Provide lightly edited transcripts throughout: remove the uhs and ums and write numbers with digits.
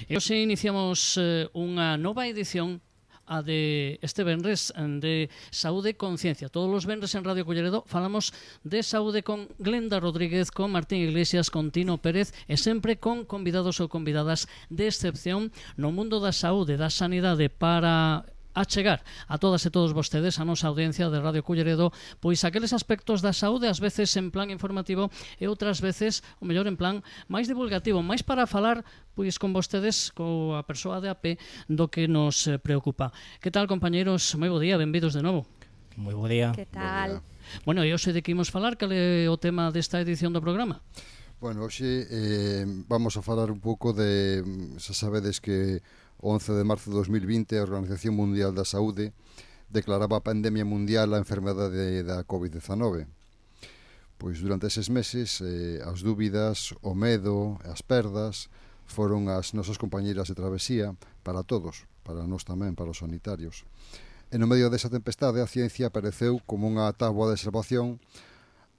E hoxe iniciamos unha nova edición a de este venres de Saúde con Ciencia. Todos os venres en Radio Culleredo falamos de saúde con Glenda Rodríguez, con Martín Iglesias, con Tino Pérez e sempre con convidados ou convidadas de excepción no mundo da saúde, da sanidade, para achegar a todas e todos vostedes, a nosa audiencia de Radio Culleredo, pois aqueles aspectos da saúde, ás veces en plan informativo e outras veces, o mellor, en plan máis divulgativo, máis para falar pois con vostedes, coa persoa de AP, do que nos preocupa. Que tal, compañeiros? Moi bo día, benvidos de novo. Moi bo día. Que tal? Bueno, e hoxe de que imos falar? Cal é o tema desta edición do programa? Bueno, hoxe vamos a falar un pouco de, xa sabedes que o 11 de marzo de 2020 a Organización Mundial da Saúde declaraba a pandemia mundial a enfermedade da COVID-19. Pois durante eses meses as dúbidas, o medo, as perdas foron as nosas compañeiras de travesía para todos, para nós tamén, para os sanitarios. E no medio desa tempestade a ciencia apareceu como unha táboa de salvación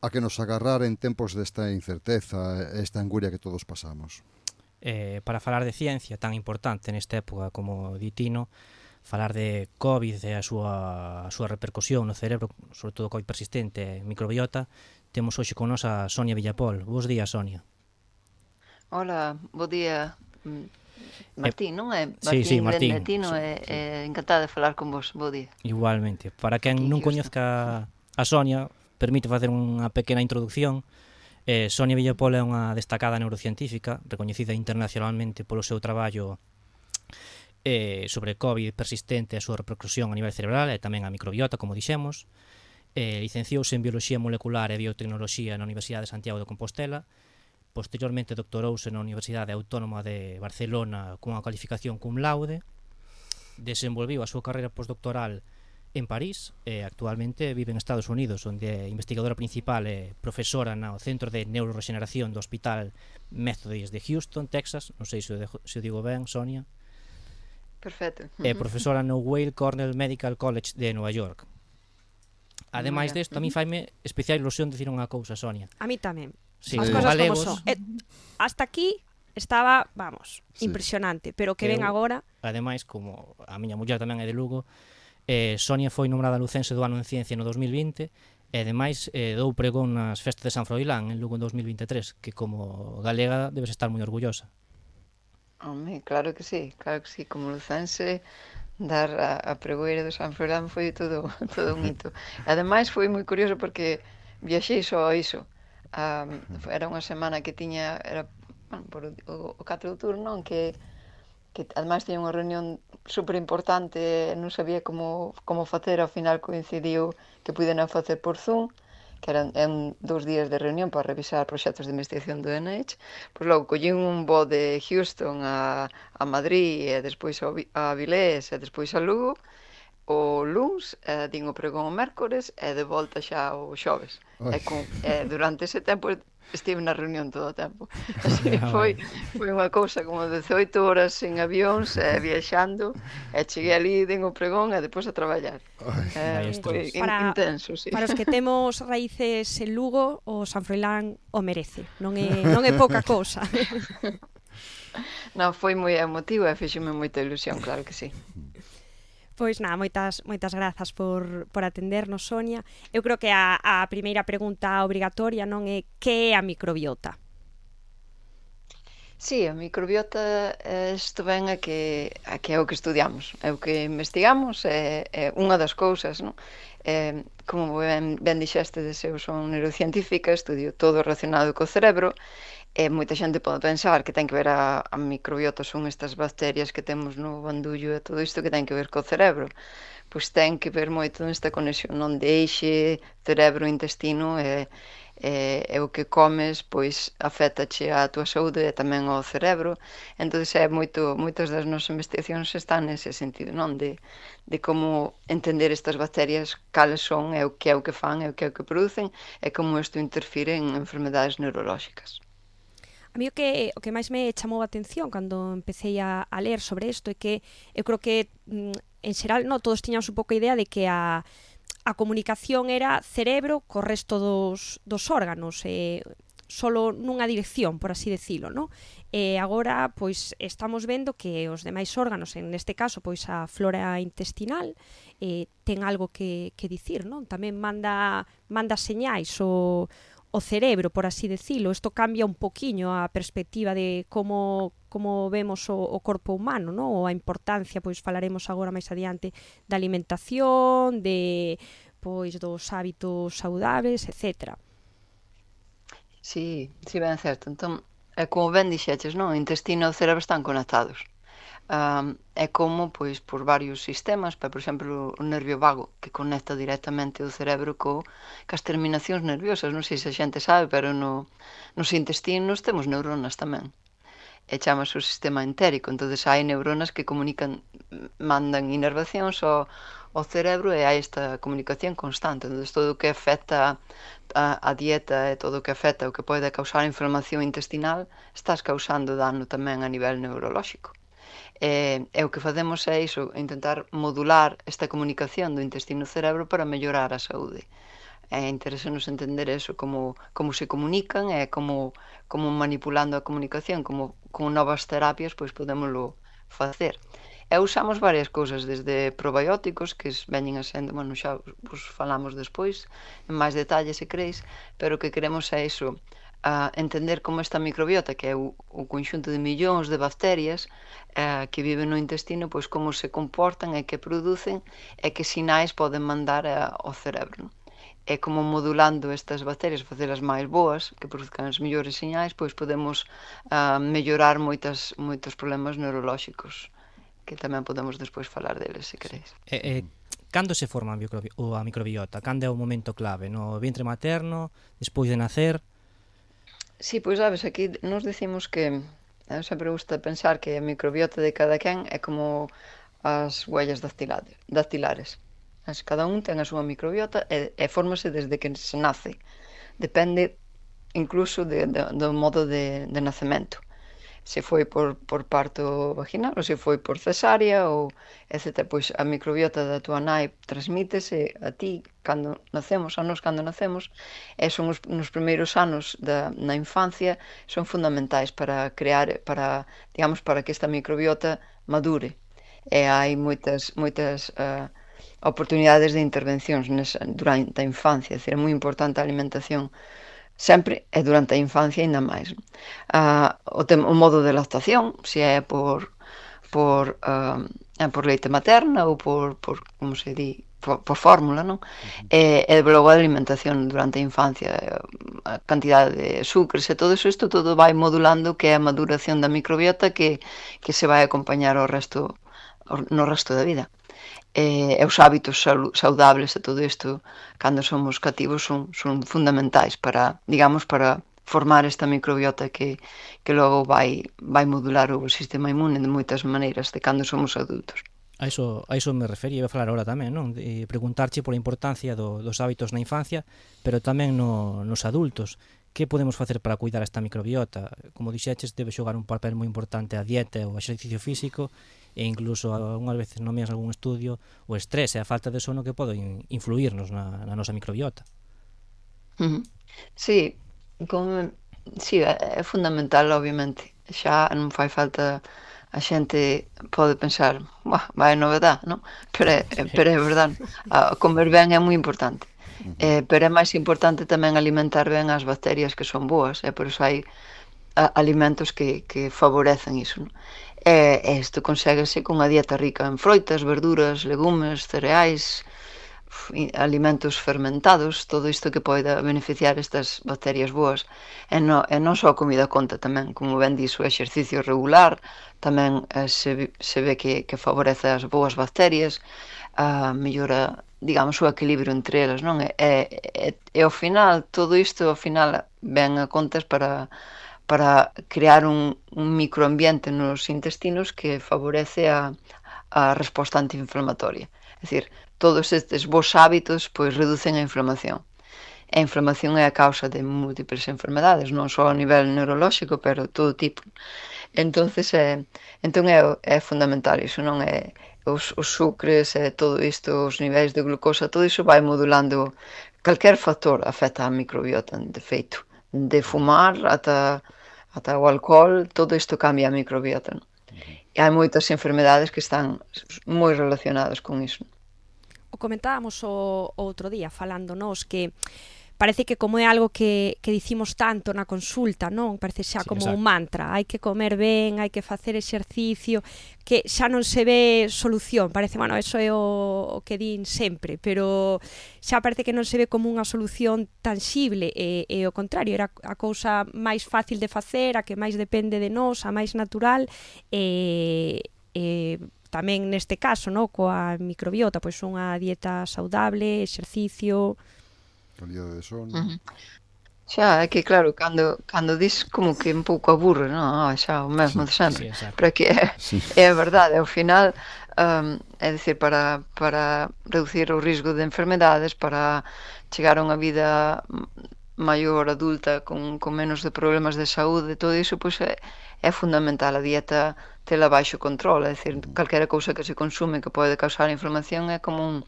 a que nos agarrar en tempos desta incerteza, esta anguria que todos pasamos. Para falar de ciencia tan importante nesta época como Ditino, falar de COVID e a súa repercusión no cerebro, sobre todo COVID persistente e microbiota, temos hoxe con nos a Sonia Villapol. Bos días, Sonia. Hola, bo día. Martín, non é? Sí, Martín. Tino, encantada de falar con vos. Bo día. Igualmente. Para quen non coñezca a Sonia, permite facer unha pequena introducción. Sonia Villapol é unha destacada neurocientífica, recoñecida internacionalmente polo seu traballo sobre COVID persistente e a súa repercusión a nivel cerebral e tamén a microbiota, como dixemos. Licenciouse en Bioloxía Molecular e Biotecnoloxía na Universidade de Santiago de Compostela. Posteriormente doctorouse na Universidade Autónoma de Barcelona cunha cualificación cum laude. Desenvolviu a súa carreira postdoctoral en París, actualmente vive en Estados Unidos, onde é investigadora principal e profesora no Centro de Neuroregeneración do Hospital Methodist de Houston, Texas. Non sei se o digo ben, Sonia. Perfecto. É profesora no Weill Cornell Medical College de Nova York. Ademais desto, a mí faime especial ilusión dicir unha cousa, Sonia. A mí tamén. Sí, as cosas como son. Hasta aquí estaba, vamos, impresionante, pero que ven agora... Ademais, como a miña muller tamén é de Lugo, Sonia foi nombrada lucense do ano en ciencia no 2020 e ademais dou pregón nas festas de San Froilán en Lugo en 2023, que como galega debes estar moi orgullosa. Home, claro que sí, como lucense dar a pregoeira do San Froilán foi todo un hito. Ademais foi moi curioso porque viaxei só a iso. Era unha semana que tiña, era por o 4 de outubro, non? Que ademais tiña unha reunión super importante, non sabía como facer, ao final coincidiu que puiden facer por Zoom, que eran 2 días de reunión para revisar proxectos de investigación do NIH. Pois logo collín un voo de Houston a Madrid e despois a Avilés e despois a Lugo o luns, din o pregón o mércores e de volta xa o xoves. E durante ese tempo estive na reunión todo o tempo. Así foi unha cousa como 18 horas en avións, viaxando, e cheguei ali, din o pregón e depois a traballar. Foi intenso, sí. Para os que temos raíces en Lugo, o San Froilán o merece. Non é pouca cousa. Non, foi moi emotivo e fixeme moita ilusión, claro que sí. Pois nada, moitas grazas por atendernos, Sonia. Eu creo que a primeira pregunta obrigatoria non é que é a microbiota? Sí, a microbiota isto ven a que é o que estudiamos, é o que investigamos, é unha das cousas, non? Como ben dixeste, eu son neurocientífica, estudio todo relacionado co cerebro. E moita xente pode pensar que ten que ver a microbiota son estas bacterias que temos no bandullo e todo isto que ten que ver co cerebro. Pois ten que ver moito nesta conexión non de eixe, cerebro-intestino e o que comes pois afétache a túa saúde e tamén ao cerebro. Entón moitas das nosas investigacións están nese sentido, non? De como entender estas bacterias, cales son, é o que fan, é o que producen e como isto interfire en enfermedades neurolóxicas. A mí o que máis me chamou a atención cando empecé a ler sobre isto é que eu creo que en xeral todos tiñamos un pouco a idea de que a comunicación era cerebro co resto dos órganos, solo nunha dirección, por así decirlo, non? E agora, pois, estamos vendo que os demais órganos, en neste caso, pois a flora intestinal, ten algo que dicir, non? Tamén manda señais o cerebro, por así decirlo. Isto cambia un poquiño a perspectiva de como vemos o corpo humano, non? Ou a importancia, pois falaremos agora máis adiante, da alimentación, pois dos hábitos saudables, etc. Sí, ben certo. Entón, como ben dixeches, non? O intestino e o cerebro están conectados. É como, pois, por varios sistemas, por exemplo, o nervio vago, que conecta directamente o cerebro cas terminacións nerviosas. Non sei se a xente sabe, pero nos intestinos temos neuronas tamén. E chamase o sistema entérico. Entonces hai neuronas que comunican, mandan inervacións ao cerebro e hai esta comunicación constante. Entonces todo o que afecta a dieta e todo o que afecta o que pode causar inflamación intestinal, estás causando dano tamén a nivel neurolóxico. E o que facemos é iso, intentar modular esta comunicación do intestino-cerebro para mellorar a saúde. É interesante entender eso, como se comunican e como manipulando a comunicación, como con novas terapias, pois podémoslo facer. E usamos varias cousas, desde probióticos, que veñen a sendo, bueno, xa vos falamos despois, en máis detalle se queréis, pero o que queremos é iso, a entender como esta microbiota, que é o conxunto de millóns de bacterias que viven no intestino, pois como se comportan e que producen e que sinais poden mandar ao cerebro. E como modulando estas bacterias, facelas máis boas, que produzcan as mellores sinais, pois podemos mellorar moitos problemas neurolóxicos, que tamén podemos despois falar deles, se queréis. Cando se forma a microbiota? Cando é o momento clave? No vientre materno? Despois de nacer? Sí, pois sabes, aquí nos decimos que sempre gusta pensar que a microbiota de cada quen é como as huellas dactilares. Cada un ten a súa microbiota e fórmase desde que se nace. Depende incluso do modo de nacemento. Se foi por parto vaginal ou se foi por cesárea ou etc. Pois a microbiota da tua nai transmítese a ti cando nacemos, a nós cando nacemos, e son nos primeiros anos na infancia, son fundamentais para crear, para que esta microbiota madure. E hai moitas oportunidades de intervencións durante a infancia, é dicir, é moi importante a alimentación sempre e durante a infancia aínda máis. O modo de lactación, se é por leite materna ou por como se di, por fórmula, non? E logo a alimentación durante a infancia, a cantidade de azúcares e todo isto todo vai modulando que é a maduración da microbiota que se vai acompañar no resto da vida. E os hábitos saudables e todo isto, cando somos cativos, son fundamentais para formar esta microbiota que logo vai modular o sistema inmune de moitas maneiras de cando somos adultos. A iso me refería, iba a falar agora tamén, non? De preguntarche por a importancia dos hábitos na infancia, pero tamén nos adultos. Que podemos facer para cuidar esta microbiota? Como dixeches, debe xogar un papel moi importante a dieta e o exercicio físico, e incluso algunhas veces nomeas algún estudio o estrés e a falta de sono que poden influirnos na nosa microbiota. Sí, é fundamental, obviamente. Xa non fai falta, a xente pode pensar, vai novedade, non? Pero é verdade, comer ben é moi importante. Pero é máis importante tamén alimentar ben as bacterias que son boas, e por iso hai alimentos que favorecen iso, non? E isto conséguese con unha dieta rica en froitas, verduras, legumes, cereais, alimentos fermentados, todo isto que poida beneficiar estas bacterias boas. E non só a comida conta tamén, como ben dixo, o exercicio regular tamén se ve que favorece as boas bacterias, mellora, digamos, o equilibrio entre elas, non? E ao final, todo isto ao final ven a contas para crear un microambiente nos intestinos que favorece a resposta antiinflamatoria. É dicir, todos estes bons hábitos pois reducen a inflamación. A inflamación é a causa de múltiples enfermedades, non só a nivel neurolóxico, pero todo tipo. Entón é fundamental iso, non é os sucres e todo isto, os niveis de glucosa, todo iso vai modulando. Calquer factor afecta a microbiota, de feito, de fumar ata ata o alcohol, todo isto cambia a microbiota, non? E hai moitas enfermedades que están moi relacionadas con iso. O comentábamos o outro día falándonos que parece que como é algo que dicimos tanto na consulta, non? Parece xa como un mantra, hai que comer ben, hai que facer exercicio, que xa non se ve solución, parece, bueno, eso é o que din sempre, pero xa parece que non se ve como unha solución tangible, e ao contrario, era a cousa máis fácil de facer, a que máis depende de nós, a máis natural, e tamén neste caso, no, coa microbiota, pois unha dieta saudable, exercicio, calidade de sono. Xa, é que claro, cando dis como que un pouco aburre, non? Xa, o mesmo de sempre. Pero é que é a verdade, ao final, é dicir, para reducir o risco de enfermedades, para chegar a unha vida maior, adulta, con menos de problemas de saúde, todo iso, pois é fundamental a dieta tela baixo control, é dicir, calquera cousa que se consume que pode causar inflamación é como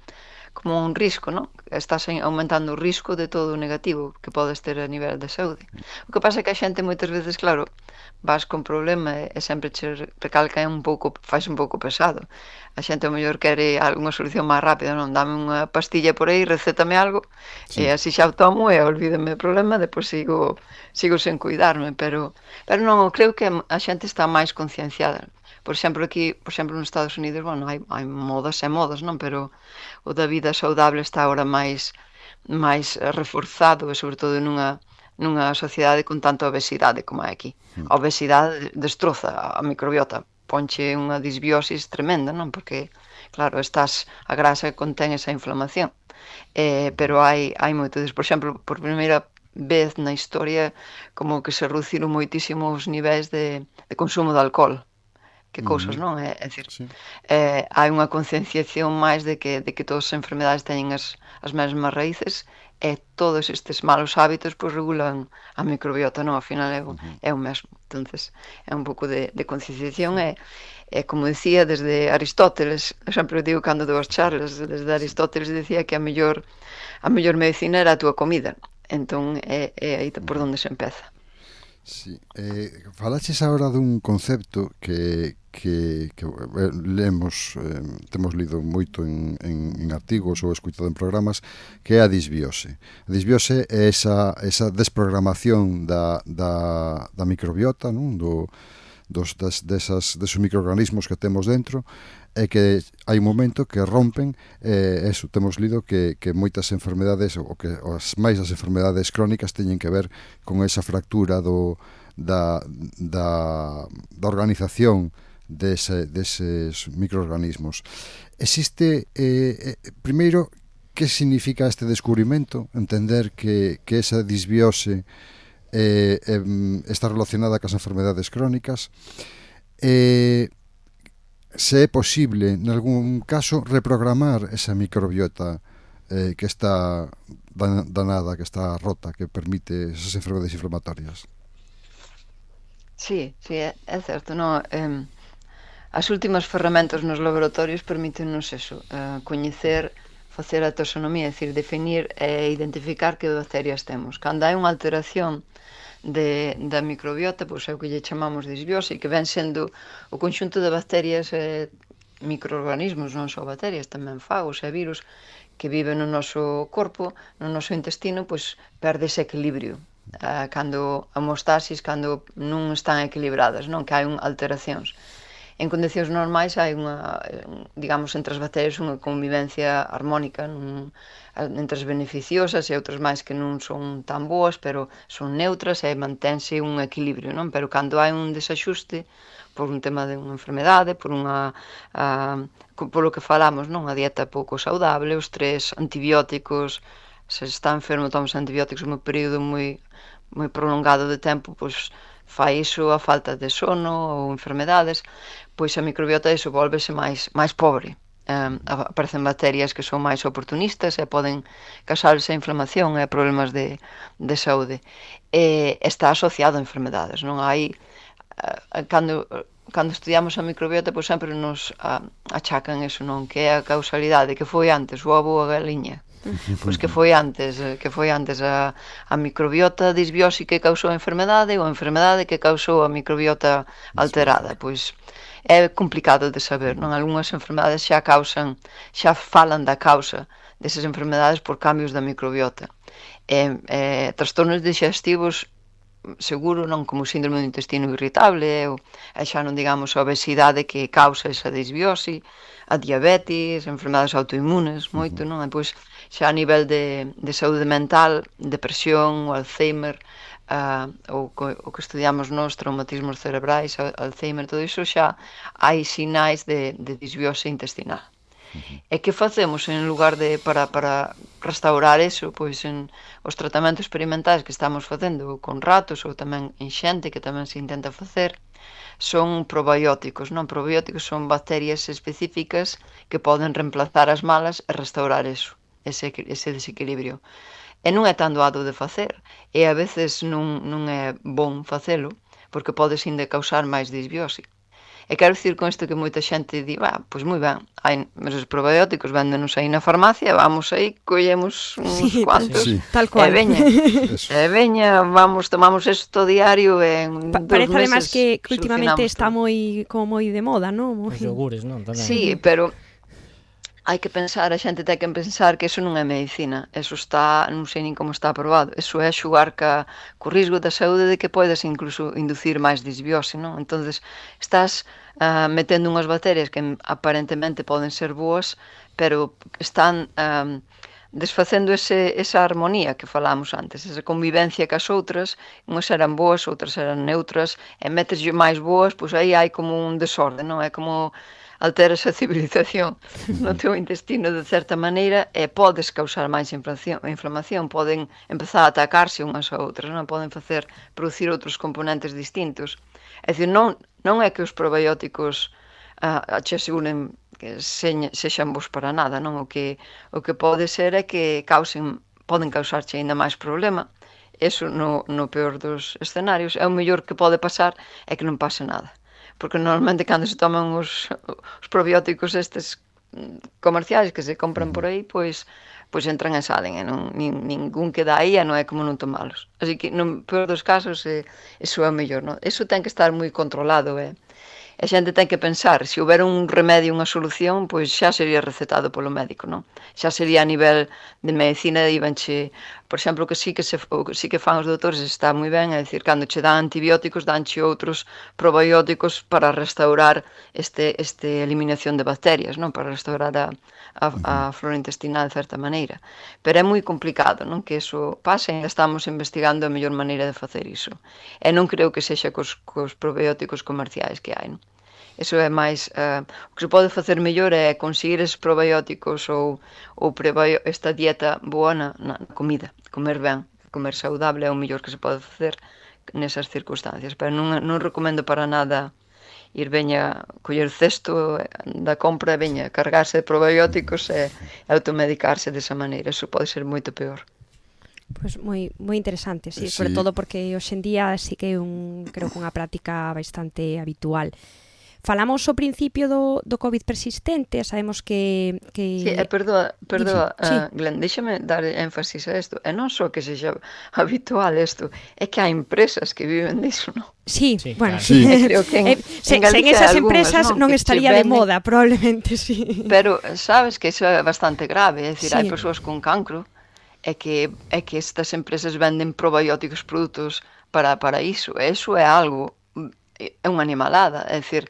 un risco, non? Estás aumentando o risco de todo o negativo que podes ter a nivel de saúde. O que pasa é que a xente moitas veces, claro, vas con problema e sempre che recalca faz un pouco pesado. A xente ao mellor quere algunha solución máis rápida, non? Dame unha pastilla por aí, recétame algo, e así xa o tomo e olvídame o problema, depois sigo sen cuidarme, pero non, eu creo que a xente está máis concienciada. Por exemplo, nos Estados Unidos, bueno, hai modas e modas, non? Pero o da vida saudable está agora máis reforzado, e sobre todo nunha sociedade con tanta obesidade como hai aquí. A obesidade destroza a microbiota, ponche unha disbiosis tremenda, non? Porque, claro, a grasa contén esa inflamación. Pero hai moito disso. Por exemplo, por primeira vez na historia, como que se reduciron moitísimo os niveis de consumo de alcohol. Que cousas, non? É dicir, hai unha concienciación máis de que todas as enfermedades teñen as mesmas raíces, e todos estes malos hábitos pois regulan a microbiota, non? Ao final é o mesmo. Entonces, é un pouco de concienciación, e como dicía, desde Aristóteles, sempre digo cando dou as charlas, desde Aristóteles dicía que a mellor medicina era a túa comida. Entón, é aí por onde se empeza. Sí. Falaches agora dun concepto que temos lido moito en artigos ou escuitado en programas, que é a disbiose. A disbiose é esa desprogramación da microbiota, non? Desos microorganismos que temos dentro, é que hai un momento que rompen, eso, temos lido que moitas enfermedades, ou que as máis das enfermedades crónicas teñen que ver con esa fractura da organización deses microorganismos. Existe, primeiro, que significa este descubrimento? Entender que esa disbiose está relacionada cas enfermedades crónicas, se é posible, en algún caso, reprogramar esa microbiota que está danada, que está rota, que permite esas enfermedades inflamatorias. Sí, é certo, non? As últimas ferramentas nos laboratorios permítenos eso, coñecer, facer a taxonomía, é dicir, definir e identificar que bacterias temos. Cando hai unha alteración da microbiota, pois é o que lle chamamos disbiose, que ven sendo o conxunto de bacterias e microorganismos, non só bacterias, tamén fagos e virus, que viven no noso corpo, no noso intestino, pois perde ese equilibrio. Cando a homeostasis, cando non están equilibradas, non? Que hai alteracións. En condicións normais hai digamos, entre as bacterias unha convivencia armónica, entre as beneficiosas e outras máis que non son tan boas, pero son neutras e mantense un equilibrio, non? Pero cando hai un desaxuste, por un tema de unha enfermedade, polo que falamos, non? A dieta pouco saudable, os tres antibióticos, se está enfermo tomas antibióticos un período moi prolongado de tempo, pois fai iso a falta de sono ou enfermedades, pois a microbiota iso volvese máis pobre. Aparecen bacterias que son máis oportunistas e poden causar esa inflamación e problemas de saúde. Está asociado a enfermedades, non? Hai cando estudiamos a microbiota, pois sempre nos achacan eso, non? Que é a causalidade, que foi antes o ovo ou a galiña. Pois que foi antes a microbiota disbiótica que causou a enfermedade ou a enfermedade que causou a microbiota alterada. Pois é complicado de saber, non? Algúnas enfermedades xa falan da causa desas enfermedades por cambios da microbiota. Trastornos digestivos seguro non, como o síndrome do intestino irritable ou xa non digamos a obesidade que causa esa disbiose, a diabetes, enfermedades autoinmunes, moito, non? E pois xa a nivel de saúde mental, depresión, o Alzheimer, o que estudiamos nos, traumatismos cerebrais, Alzheimer, todo iso xa hai sinais de disbiose intestinal. E que facemos en lugar de para restaurar eso, pois en os tratamentos experimentais que estamos facendo con ratos ou tamén en xente que tamén se intenta facer son probióticos, non? Probióticos son bacterias específicas que poden reemplazar as malas e restaurar eso, ese desequilibrio. E non é tan doado de facer, e a veces non é bon facelo, porque pode sin de causar máis disbiose. E quero dicir con isto que moita xente di, pois moi ben, os probióticos véndenos aí na farmacia, vamos aí, collemos uns cuantos, tal cual. E veña, tomamos isto diario en 2 meses. Parece además que últimamente está moi de moda, non? Os yogures, non? Tamén. Sí, pero hai que pensar, a xente ten que pensar que eso non é medicina, eso está, non sei nin como está aprobado, eso é xugar co risco da saúde de que podes incluso inducir máis disbiose, non? Entonces, estás metendo unhas bacterias que aparentemente poden ser boas, pero están desfacendo esa armonía que falamos antes, esa convivencia cas outras, unhas eran boas, outras eran neutras, e metes máis boas, pois aí hai como un desorde, non? É como altera esa civilización no teu intestino de certa maneira e podes causar máis inflamación, poden empezar a atacarse unhas a outras, non? Poden producir outros componentes distintos. É dicir, non é que os probióticos che aseguren que sexan bons para nada, non? O que pode ser é que poden causarche ainda máis problema. Eso no peor dos escenarios. É o mellor que pode pasar é que non pase nada. Porque normalmente cando se toman os probióticos estes comerciais que se compran por aí, pois entran e salen, e ningún queda aí, e non é como non tomalos. Así que no peor dos casos iso é o mellor, non? Iso ten que estar moi controlado, E a xente ten que pensar, se houber un remedio, unha solución, pois xa sería recetado polo médico, non? Xa sería a nivel de medicina, ibanche, por exemplo, que sí que fan os doutores, está moi ben, é dicir, cando che dan antibióticos, danche outros probióticos para restaurar esta eliminación de bacterias, non? Para restaurar a flora intestinal de certa maneira. Pero é moi complicado, non? Que iso pase, ainda estamos investigando a mellor maneira de facer iso. E non creo que sexa cos probióticos comerciais que hai, non? Eso é máis, o que se pode facer mellor é conseguir esses probióticos ou esta dieta boa na comida, comer ben, comer saudable é o mellor que se pode facer nesas circunstancias, pero non recomendo para nada ir coller cesto da compra e cargarse de probióticos e automedicarse desa maneira, eso pode ser moito peor. Pois moi interesante, sí, sobre todo porque hoxe en día sí que creo que unha práctica bastante habitual. Falamos ao principio do COVID persistente, sabemos que... Sí, perdoa, Glenn, déxame dar énfasis a isto. E non só que sexa habitual isto, é que hai empresas que viven disso, non? Sí, bueno, sí. Creo que sen esas empresas non estaría de moda, probablemente, sí. Pero sabes que iso é bastante grave, é dicir, hai persoas con cancro e que estas empresas venden probióticos produtos para iso, e iso é algo... é unha animalada, é dicir,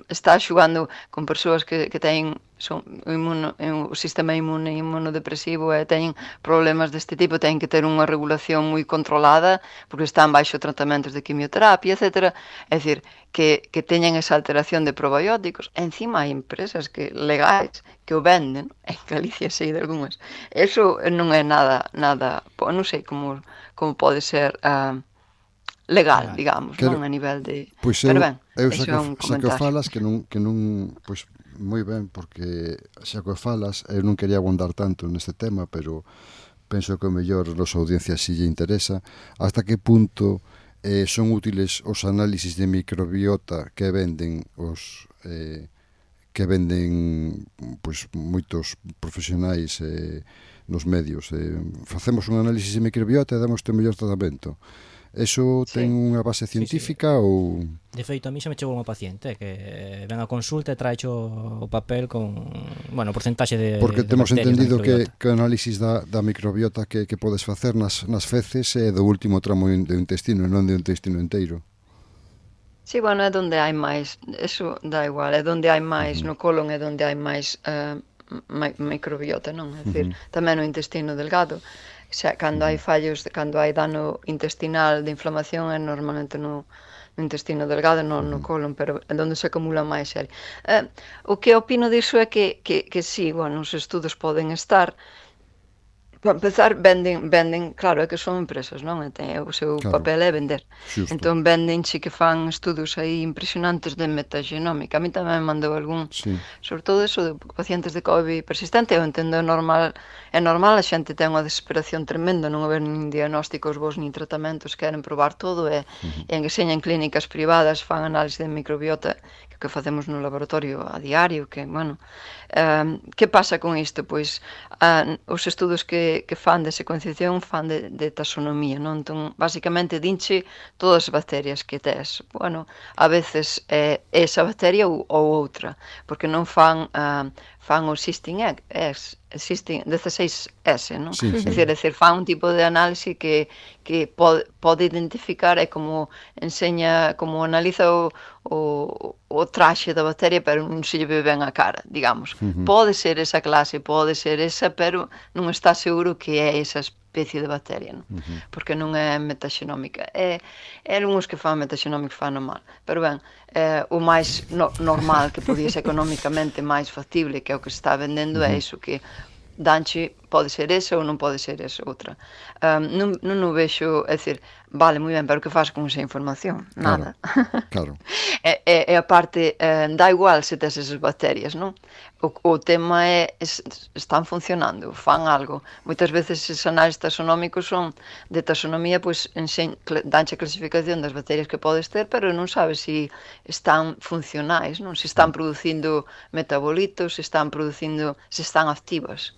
está xogando con persoas que teñen o sistema inmune inmunodepresivo e teñen problemas deste tipo, teñen que ter unha regulación moi controlada porque están baixo tratamentos de quimioterapia, etc. É dicir, que teñen esa alteración de probióticos. Encima hai empresas legais que o venden, en Galicia sei de algunhas. Eso non é nada, non sei como pode ser... legal, digamos, non a nivel de... Pois eu xa que falas que non pois moi ben, porque xa que falas, eu non quería abondar tanto neste tema, pero penso que o mellor a nosa audiencia si lle interesa, hasta que punto son útiles os análisis de microbiota que venden que venden pois, moitos profesionais nos medios. Facemos un análisis de microbiota e damos o mellor tratamento. Eso ten unha base científica ou... De feito, a mí xa me chegou unha paciente que ven a consulta e traecho o papel con, bueno, porcentaxe de porque temos entendido que o análisis da microbiota que podes facer nas feces é do último tramo do intestino, non do intestino inteiro. Sí, bueno, é donde hai máis, eso dá igual, é donde hai máis, no colon é donde hai máis microbiota, non? É dicir, tamén no intestino delgado. Xa, cando hai fallos, cando hai dano intestinal de inflamación é normalmente no intestino delgado, non no colon, pero é onde se acumula máis xel. O que opino diso é que sí, bueno, os estudos poden estar. Para empezar, venden, claro, é que son empresas, non? O seu papel é vender. Xusto. Entón venden que fan estudos aí impresionantes de metagenómica. A mí tamén me mandou algún, sobre todo eso de pacientes de COVID persistente, eu entendo é normal, a xente ten unha desesperación tremenda, non haber nin diagnósticos vos nin tratamentos, queren probar todo e enseñan clínicas privadas, fan análise de microbiota, que facemos no laboratorio a diario, que, bueno, que pasa con isto? Pois os estudos que fan de secuenciación fan de taxonomía, non? Entón, basicamente, dinche todas as bacterias que tes. Bueno, a veces é esa bacteria ou outra, porque non fan o Cysteine 16S, non? É dicir, fan un tipo de análise que pode identificar, é como enseña, como analiza o traxe da bacteria, pero non se lle ve ben a cara, digamos. Pode ser esa clase, pode ser esa, pero non está seguro que é esa especie de bacteria, non? Porque non é metaxenómica. É algúns que fan metaxenómica fan mal, pero ben, o máis normal que podía ser económicamente máis factible, que é o que se está vendendo, é iso que danche, pode ser esa ou non pode ser esa outra. Non o vexo, é dicir, vale, moi ben, pero que faz con esa información? Nada. Claro. E a parte, dá igual se tes esas bacterias, non? O tema é, están funcionando, fan algo. Moitas veces esses análises taxonómicos son de taxonomía, pois danche a clasificación das bacterias que podes ter, pero non sabes se están funcionais, non? Se están producindo metabolitos, se están activas.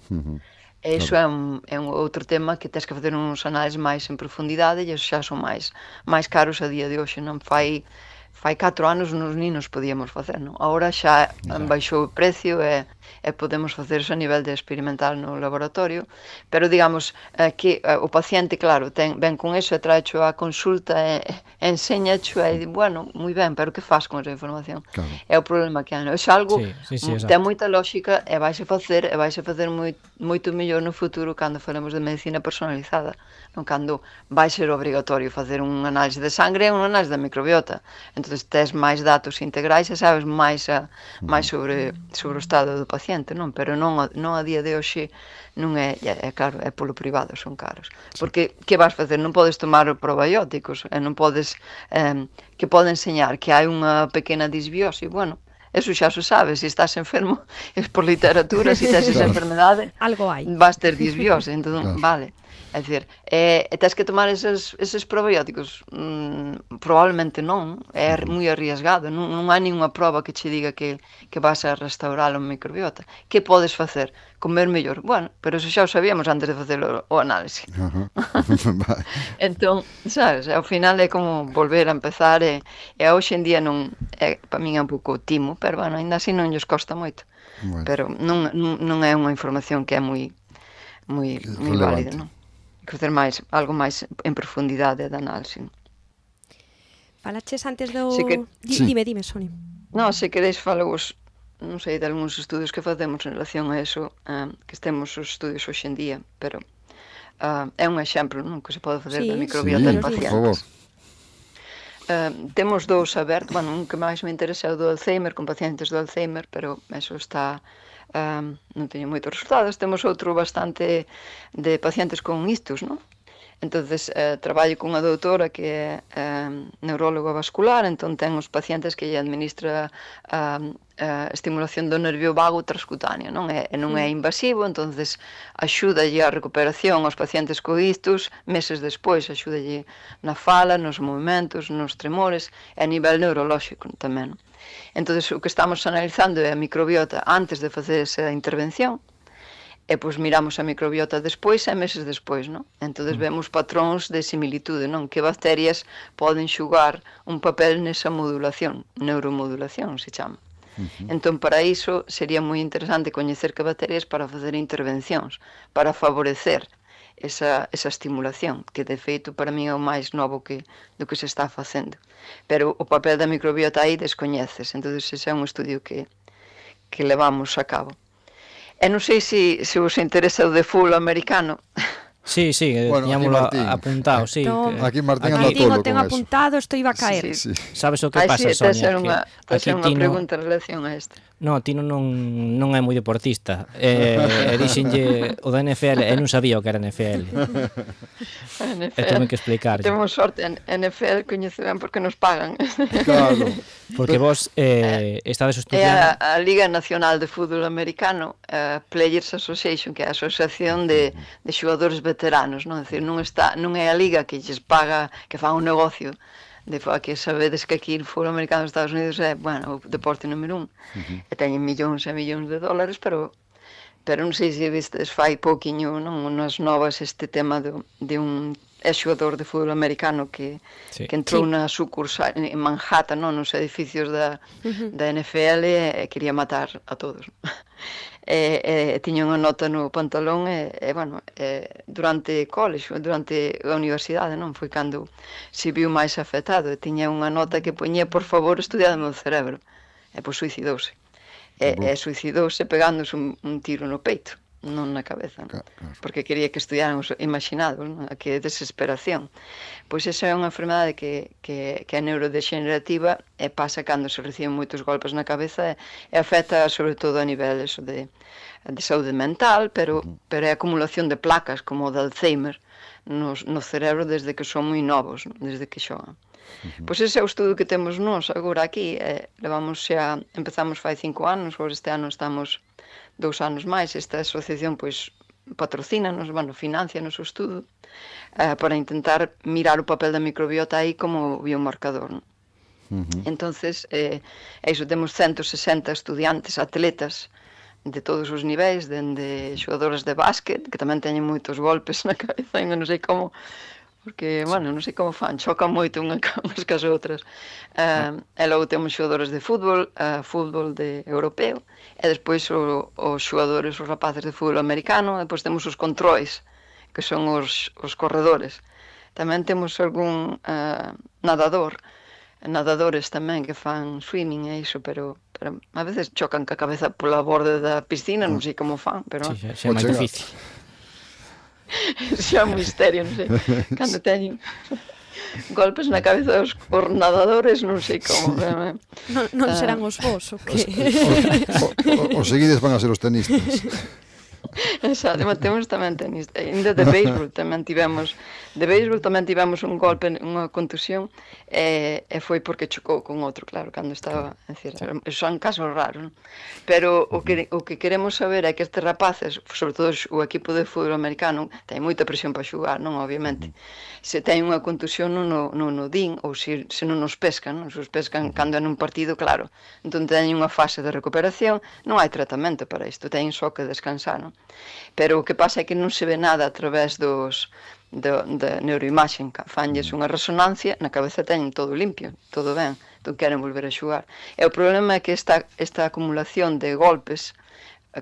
E iso é un outro tema que tens que facer uns análises máis en profundidade e xa son máis caros a día de hoxe, non? Fai 4 anos nos ninos podíamos facer, non? Agora xa baixou o precio e podemos facer iso a nivel de experimental no laboratorio, pero digamos que o paciente, claro, ven con eso e traecho a consulta e enséñacho e di, bueno, moi ben, pero que faz con esa información? Claro. É o problema que hai, non? É algo ten moita lógica e vaise facer moito mellor no futuro cando falemos de medicina personalizada, non? Cando vai ser obrigatorio facer un análise de sangre e un análise da microbiota. Entón, tes máis datos integrais e sabes máis sobre o estado do paciente, non? Pero non a día de hoxe non é claro, é polo privado, son caros. Porque que vas facer? Non podes tomar probióticos, e non podes que pode enseñar que hai unha pequena disbiose, bueno, eso xa se sabe, se estás enfermo, é por literatura, se tes esa enfermedade, algo hai. Vas ter disbiose, entón, vale. É dicir, tens que tomar eses probióticos? Probablemente non, é moi arriesgado, non hai ninguna prova que che diga que vas a restaurar o microbiota. Que podes facer? Comer mellor? Bueno, pero eso xa o sabíamos antes de facer o análise. Entón, sabes, ao final é como volver a empezar e hoxe en día non, para min é un pouco timo, pero bueno, ainda así non lles costa moito. Pero non é unha información que é moi válida, non? Que facer algo máis en profundidade da análise. Falaches antes do... Dime, Sonia. Non, se queréis falamos, non sei, de algúns estudios que facemos en relación a eso, que temos os estudios hoxe en día, pero é un exemplo, non? Que se pode facer da microbiota en pacientes. Temos dous abertos, bueno, un que máis me interesa é o do Alzheimer, con pacientes do Alzheimer, pero eso está... non teño moitos resultados. Temos outro bastante de pacientes con ictus, non? Entonces, traballo cunha doutora que é neuróloga vascular, entón ten os pacientes que lle administra a estimulación do nervio vago transcutáneo, non é invasivo, entonces axúdalle a recuperación aos pacientes co ictus, meses despois axúdalle na fala, nos movimentos, nos tremores, e a nivel neurolóxico tamén. Entonces, o que estamos analizando é a microbiota antes de facer esa intervención, e pois miramos a microbiota despois e meses despois, non? Entonces vemos patróns de similitude, non? Que bacterias poden xugar un papel nesa modulación, neuromodulación se chama. Entón, para iso, sería moi interesante coñecer que bacterias para fazer intervencións, para favorecer esa estimulación, que de feito para mí é o máis novo do que se está facendo. Pero o papel da microbiota aí descoñeces, entonces ese é un estudio que levamos a cabo. E non sei se vos interesa o de fútbol americano. Sí, Bueno, tiñámolo aquí Martín. apuntado, sí. Aquí Martín anda Martín, tolo o ten con eso. apuntado, isto iba a caer. Sí. Sabes o que pasa, Sonia? Tens Que unha pregunta en relación a isto. No, Tino non é moi deportista. E dixenlle o da NFL e non sabía o que era NFL. E tuve que explicar. Temos sorte, en NFL coñece ben porque nos pagan. Claro. Porque vos estades É estudiando... a Liga Nacional de Fútbol Americano, Players Association, que é a asociación de xogadores veteranos, non? É dicir, non é a liga que lles paga, que fan un negocio, que sabedes que aquí o fútbol americano dos Estados Unidos é, bueno, o deporte número 1, e teñen millóns e millóns de dólares, pero non sei se vistes fai pouquiño, non, nas novas este tema de un xogador de fútbol americano que entrou na sucursal en Manhattan, non, nos edificios da NFL e quería matar a todos. Tiña unha nota no pantalón durante college, durante a universidade, non, foi cando se viu máis afectado, e tiña unha nota que poñía, por favor, estudiade o meu cerebro, e pois suicidouse. Suicidouse pegándose un tiro no peito, non na cabeza, non? Porque quería que estudiáramos, imaginado, non? Que desesperación. Pois esa é unha enfermedade que é neurodexenerativa e pasa cando se reciben moitos golpes na cabeza e afecta sobre todo a nivel de saúde mental, pero é acumulación de placas como o de Alzheimer no cerebro desde que son moi novos, desde que xogan. Pois ese é o estudo que temos nós agora aquí, empezamos fai 5 anos, agora este ano estamos 2 anos máis, esta asociación pois patrocínanos, financianos o estudo para intentar mirar o papel da microbiota aí como biomarcador, non? Entonces, iso, temos 160 estudiantes, atletas de todos os niveis, dende xogadoras de básquet, que tamén teñen moitos golpes na cabeza, e non sei como, porque, non sei como fan, chocan moito unhas cas outras. E logo temos xogadores de fútbol de europeo, e despois os xogadores, os rapaces de fútbol americano, e depois temos os controis, que son os corredores. Tamén temos algún nadadores tamén que fan swimming e iso, pero a veces chocan ca cabeza pola borde da piscina, non sei como fan, pero... Sí, xa é máis difícil. Xa é un misterio, non sei, cando teñen golpes na cabeza dos nadadores, non sei como. Non serán os vos, o que? Os seguides van a ser os tenistas. Exacto, temos tamén tenista. Ainda de béisbol tamén tivemos un golpe, unha contusión, e foi porque chocou con outro, claro, cando estaba, son casos raros, non? Pero o que queremos saber é que estes rapaces, sobre todo o equipo de fútbol americano, ten moita presión para xugar, non, obviamente. Se ten unha contusión non o din, ou se non nos pescan, non? Se os pescan cando é nun partido, claro, entón teñen unha fase de recuperación, non hai tratamento para isto, teñen só que descansar, non? Pero o que pasa é que non se ve nada a través da neuroimaxen, fanlles unha resonancia, na cabeza teñen todo limpio, todo ben, entón queren volver a xugar. E o problema é que esta acumulación de golpes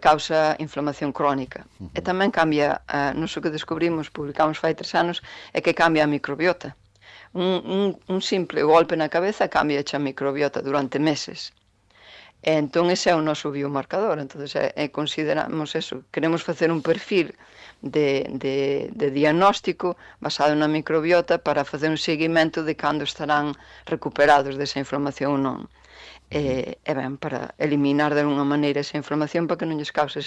causa inflamación crónica. E tamén cambia, nos o que descubrimos, publicamos fai 3 anos, é que cambia a microbiota. Un simple golpe na cabeza cambia a microbiota durante meses. E entón ese é o noso biomarcador, entón consideramos eso, queremos facer un perfil de diagnóstico basado na microbiota para facer un seguimento de cando estarán recuperados desa inflamación ou non. E ben, para eliminar de alguna maneira esa inflamación para que non lles cause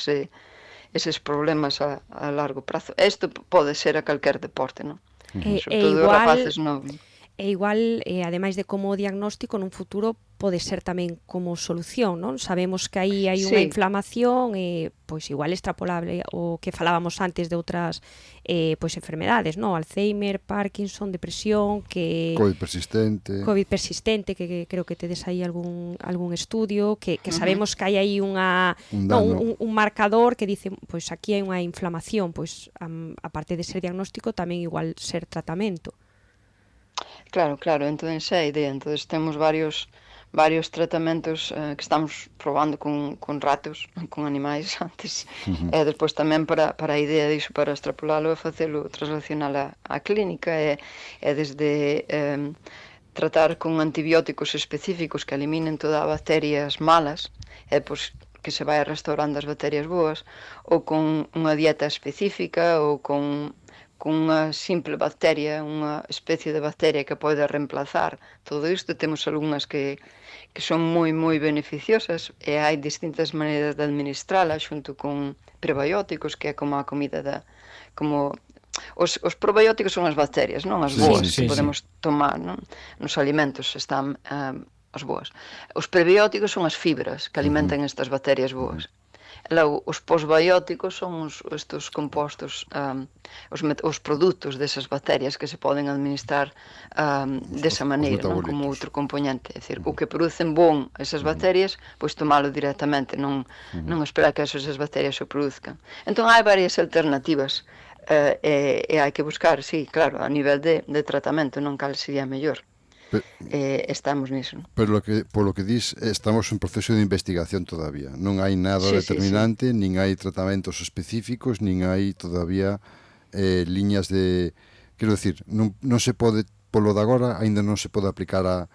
eses problemas a largo prazo. Isto pode ser a calquer deporte, non? Sobre todo os rapaces novos. E igual, ademais de como diagnóstico, nun futuro pode ser tamén como solución, non? Sabemos que aí hai unha inflamación, pois igual extrapolable o que falábamos antes de outras pois enfermedades, non? Alzheimer, Parkinson, depresión, que COVID persistente, que creo que tedes aí algún estudio, que sabemos que hai aí un marcador que dice, pois aquí hai unha inflamación, pois a parte de ser diagnóstico tamén igual ser tratamento. Claro, entón esa é a idea. Entón temos varios tratamentos que estamos probando con ratos, con animais antes, e despois tamén para a idea disso, para extrapolalo e facelo translacional á clínica, é desde tratar con antibióticos específicos que eliminen todas as bacterias malas, e depois que se vai restaurando as bacterias boas, ou con unha dieta específica, ou con unha simple bacteria, unha especie de bacteria que pode reemplazar todo isto. Temos algunhas que son moi beneficiosas, e hai distintas maneiras de administrala xunto con prebióticos, que é como a comida os probióticos son as bacterias, non? As boas que podemos tomar, non? Nos alimentos están as boas. Os prebióticos son as fibras que alimentan estas bacterias boas. Logo, os posbióticos son estes compostos, os produtos desas bacterias que se poden administrar desa maneira, non? Como outro componente. É dicir, o que producen bon esas bacterias, pois tomalo directamente, non esperar que esas bacterias o produzcan. Entón, hai varias alternativas, e hai que buscar, sí, claro, a nivel de tratamento, non cal sería mellor. Estamos niso. Pero polo que dis, estamos en proceso de investigación todavía. Non hai nada determinante, nin hai tratamentos específicos, nin hai todavía liñas de... Quero dicir, non se pode, polo de agora, aínda non se pode aplicar a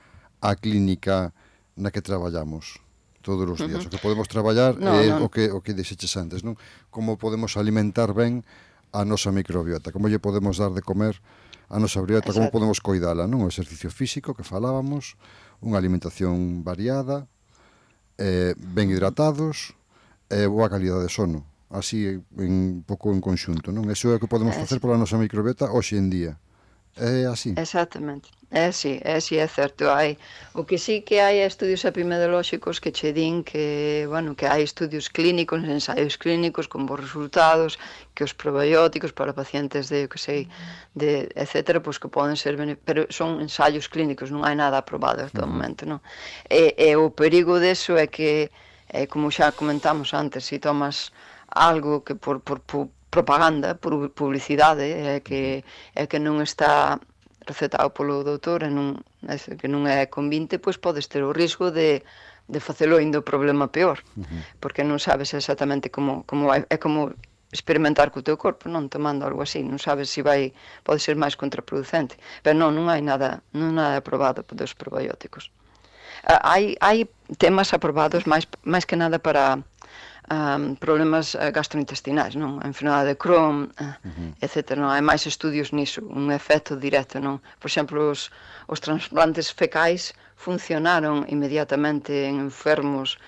clínica na que traballamos todos os días. O que podemos traballar é o que dixeches antes, non? Como podemos alimentar ben a nosa microbiota, como lle podemos dar de comer a nosa briota, como podemos coidala, non? O exercicio físico que falábamos, unha alimentación variada, ben hidratados, e boa calidade de sono, así un pouco en conxunto, non? Eso é o que podemos facer pola nosa microbiota hoxe en día. É así. Exactamente. É así, é certo. O que sí que hai estudios epidemiolóxicos que che din que hai estudios clínicos, ensaios clínicos con bons resultados, que os probióticos para pacientes de etcétera, pois que poden ser pero son ensaios clínicos, non hai nada aprobado hasta o momento, non? E o perigo deso é que, como xa comentamos antes, se tomas algo que por propaganda, por publicidade, que non está recetado polo doutor, que non é convinte, pois podes ter o risco de facelo indo o problema peor, porque non sabes exactamente como vai, é como experimentar co teu corpo, non tomando algo así, non sabes se pode ser máis contraproducente, pero non hai nada aprobado dos probióticos. Hai temas aprobados máis que nada para problemas gastrointestinais, non? A enfermedade de Crohn, etc. Non hai máis estudios niso, un efecto directo, non? Por exemplo, os transplantes fecais funcionaron inmediatamente en enfermos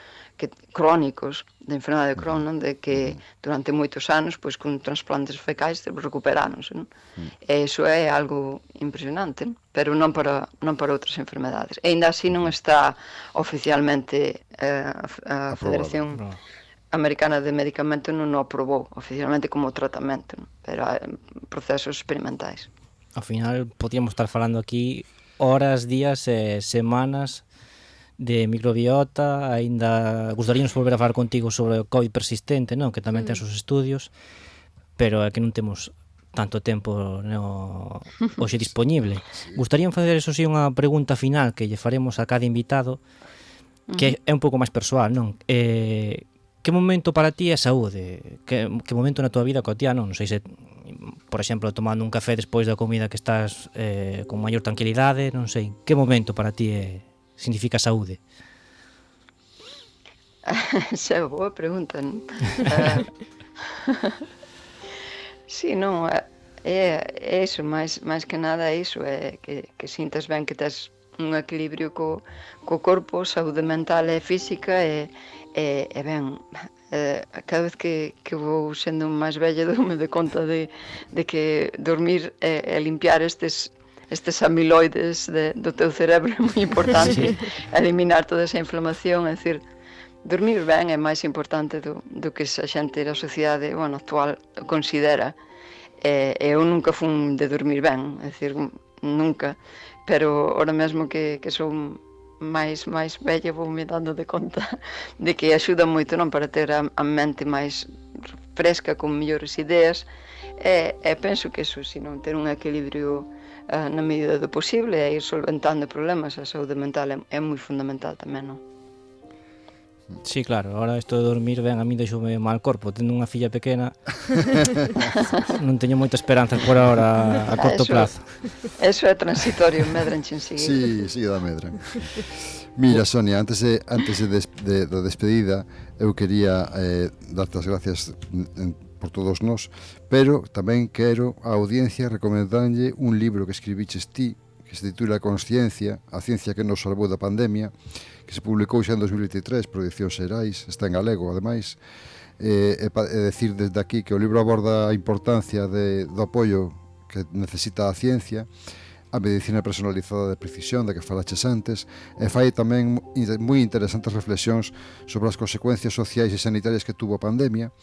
crónicos de enfermedade de Crohn, non? De que durante moitos anos, pois con transplantes fecais recuperaronse, non? E iso é algo impresionante, non? Pero non para outras enfermedades. E ainda así non está oficialmente a Federación Americana de Medicamento non o aprobou oficialmente como tratamento, non? Pero hai procesos experimentais. Ao final, podíamos estar falando aquí horas, días e semanas de microbiota. Ainda gustaríamos volver a falar contigo sobre o COVID persistente, non? Que tamén ten os estudios, pero é que non temos tanto tempo hoxe disponible. Gustarían facer, eso sí, unha pregunta final que lle faremos a cada invitado, que é un pouco máis persoal, non? Que momento para ti é saúde? Que momento na tua vida cotidiana? Non sei se, por exemplo, tomando un café despois da comida que estás con maior tranquilidade, non sei. Que momento para ti significa saúde? Esa é boa pregunta, non? Sí, non, é iso, máis que nada é iso, é que sintas ben que tes un equilibrio co corpo, saúde mental e física, e E ben, cada vez que vou sendo máis vella doume de conta de que dormir e limpiar estes amiloides do teu cerebro é moi importante, eliminar toda esa inflamación, é dicir, dormir ben é máis importante do que a xente da sociedade actual considera. Eu nunca fun de dormir ben, é dicir, nunca, pero ahora mesmo que son máis bella voume dando de conta de que axuda moito, non, para ter a mente máis fresca, con mellores ideas, e penso que eso, sino ter un equilibrio na medida do posible e ir solventando problemas. A saúde mental é moi fundamental tamén, non? Sí, claro, ahora isto de dormir ben a mí deixoume mal corpo, tendo unha filla pequena non teño moita esperanza por ahora a corto plazo. Eso é transitorio, medranche enseguida. Sí, da medra. Mira, Sonia, antes da despedida eu quería darte as gracias por todos nós, pero tamén quero a audiencia recomendarlle un libro que escribiches ti, que se titula Consciencia, a ciencia que nos salvou da pandemia, que se publicou xa en 2023 por Edicións Xerais, está en galego, ademais. É decir desde aquí que o libro aborda a importancia do apoio que necesita a ciencia, a medicina personalizada de precisión da que falaches antes, e fai tamén moi interesantes reflexións sobre as consecuencias sociais e sanitarias que tuvo a pandemia,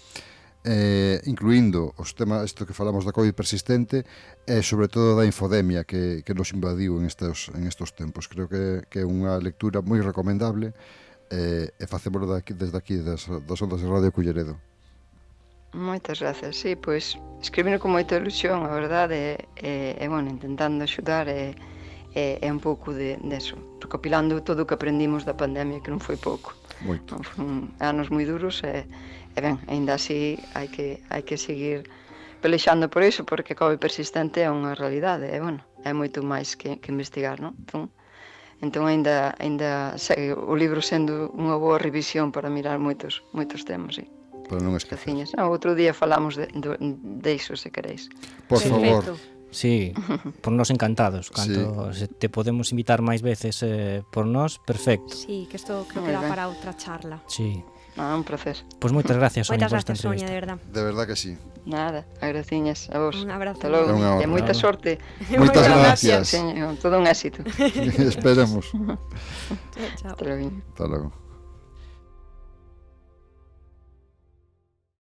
incluindo os temas isto que falamos da COVID persistente e sobre todo da infodemia que nos invadiu en estos tempos. Creo que é unha lectura moi recomendable e facémolo desde aquí das ondas de Radio Culleredo. Moitas gracias, sí, pois escribino con moita ilusión, a verdade, e intentando axudar e un pouco deso, recopilando todo o que aprendimos da pandemia, que non foi pouco. Moito. Foron anos moi duros e ben, aínda así hai que seguir pelexando por iso, porque a COVID persistente é unha realidade, é moito máis que investigar, non? Entón aínda segue o libro sendo unha boa revisión para mirar moitos temas, sí. Para non esquecer. Outro día falamos de iso, se queréis. Por favor. Sí, por nós encantados. Canto se te podemos invitar máis veces por nós, perfecto. Sí, que isto creo que dá para outra charla. Sí. Un placer. Pois moitas gracias, Sonia, por esta entrevista. Sonia, de verdad. De verdad que sí. Nada, agraciñas a vos. Un abrazo. Hasta logo. E moita sorte. Moitas gracias. Todo un éxito. Esperemos. Chao. Hasta logo. Hasta logo.